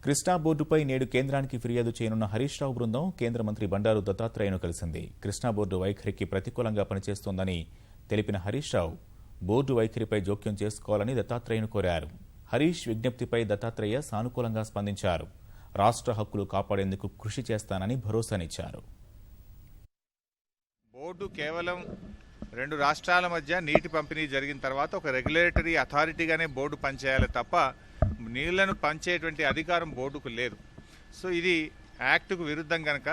కృష్ణా బోర్డుపై నేడు కేంద్రానికి ఫిర్యాదు చేయనున్న హరీష్ రావు బృందం కేంద్ర మంత్రి బండారు దత్తాత్రేయను కలిసింది. కృష్ణా బోర్డు వైఖరికి ప్రతికూలంగా పనిచేస్తోందని తెలిపిన హరీష్ రావు బోర్డు వైఖరిపై జోక్యం చేసుకోవాలని దత్తాత్రేయను కోరారు. హరీష్ విజ్ఞప్తిపై దత్తాత్రేయ సానుకూలంగా స్పందించారు. రాష్ట్ర హక్కులు కాపాడేందుకు కృషి చేస్తానని భరోసానిచ్చారు. బోర్డు కేవలం రెండు రాష్ట్రాల మధ్య నీటి పంపిణీ జరిగిన తర్వాత ఒక రెగ్యులేటరీ అథారిటీగానే బోర్డు పనిచేయాలి తప్ప నీళ్లను పంచేటువంటి అధికారం బోర్డుకు లేదు. సో ఇది యాక్టుకు విరుద్ధం కనుక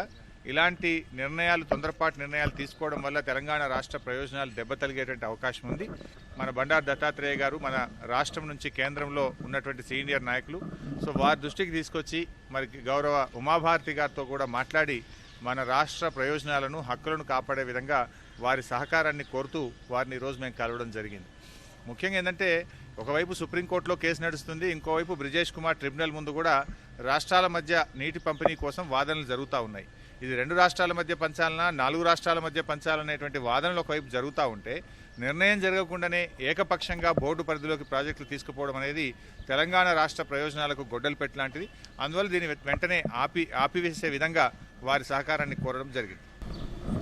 ఇలాంటి నిర్ణయాలు, తొందరపాటు నిర్ణయాలు తీసుకోవడం వల్ల తెలంగాణ రాష్ట్ర ప్రయోజనాలు దెబ్బతలిగేటువంటి అవకాశం ఉంది. మన బండారు దత్తాత్రేయ గారు మన రాష్ట్రం నుంచి కేంద్రంలో ఉన్నటువంటి సీనియర్ నాయకులు, సో వారి దృష్టికి తీసుకొచ్చి మరి గౌరవ ఉమాభారతి గారితో కూడా మాట్లాడి మన రాష్ట్ర ప్రయోజనాలను, హక్కులను కాపాడే విధంగా వారి సహకారాన్ని కోరుతూ వారిని ఈరోజు మేము కలవడం జరిగింది. ముఖ్యంగా ఏంటంటే ఒకవైపు సుప్రీంకోర్టులో కేసు నడుస్తుంది, ఇంకోవైపు బ్రిజేష్ కుమార్ ట్రిబ్యునల్ ముందు కూడా రాష్ట్రాల మధ్య నీటి పంపిణీ కోసం వాదనలు జరుగుతూ ఉన్నాయి. ఇది రెండు రాష్ట్రాల మధ్య పంచాలన్నా, 4 రాష్ట్రాల మధ్య పంచాలనేటువంటి వాదనలు ఒకవైపు జరుగుతూ ఉంటే నిర్ణయం జరగకుండానే ఏకపక్షంగా బోర్డు పరిధిలోకి ప్రాజెక్టులు తీసుకుపోవడం అనేది తెలంగాణ రాష్ట్ర ప్రయోజనాలకు గొడ్డలు పెట్టలాంటిది. అందువల్ల దీన్ని వెంటనే ఆపివేసే విధంగా వారి సహకారాన్ని కోరడం జరిగింది.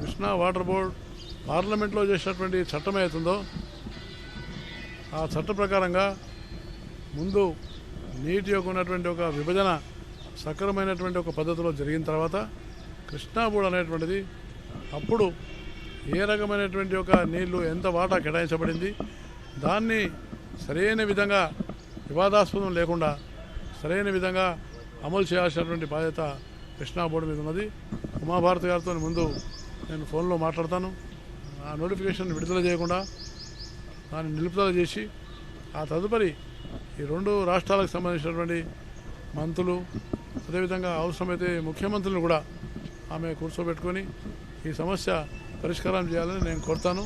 కృష్ణా వాటర్ బోర్డ్ పార్లమెంట్లో చేసినటువంటి చట్టం అవుతుందో ఆ చట్ట ప్రకారంగా ముందు నీటి యొక్క ఉన్నటువంటి ఒక విభజన సక్రమైనటువంటి ఒక పద్ధతిలో జరిగిన తర్వాత కృష్ణా బోర్డు అనేటువంటిది అప్పుడు ఏ రకమైనటువంటి ఒక నీళ్లు ఎంత వాటా కేటాయించబడింది దాన్ని సరైన విధంగా వివాదాస్పదం లేకుండా సరైన విధంగా అమలు చేయాల్సినటువంటి బాధ్యత కృష్ణా బోర్డు మీద ఉన్నది. ఉమాభారతి గారితో ముందు నేను ఫోన్లో మాట్లాడతాను. ఆ నోటిఫికేషన్ విడుదల చేయకుండా దాన్ని నిలుపుదల చేసి ఆ తదుపరి ఈ 2 రాష్ట్రాలకు సంబంధించినటువంటి మంత్రులు, అదేవిధంగా అవసరమైతే ముఖ్యమంత్రులను కూడా ఆమె కూర్చోబెట్టుకొని ఈ సమస్య పరిష్కారం చేయాలని నేను కోరుతాను.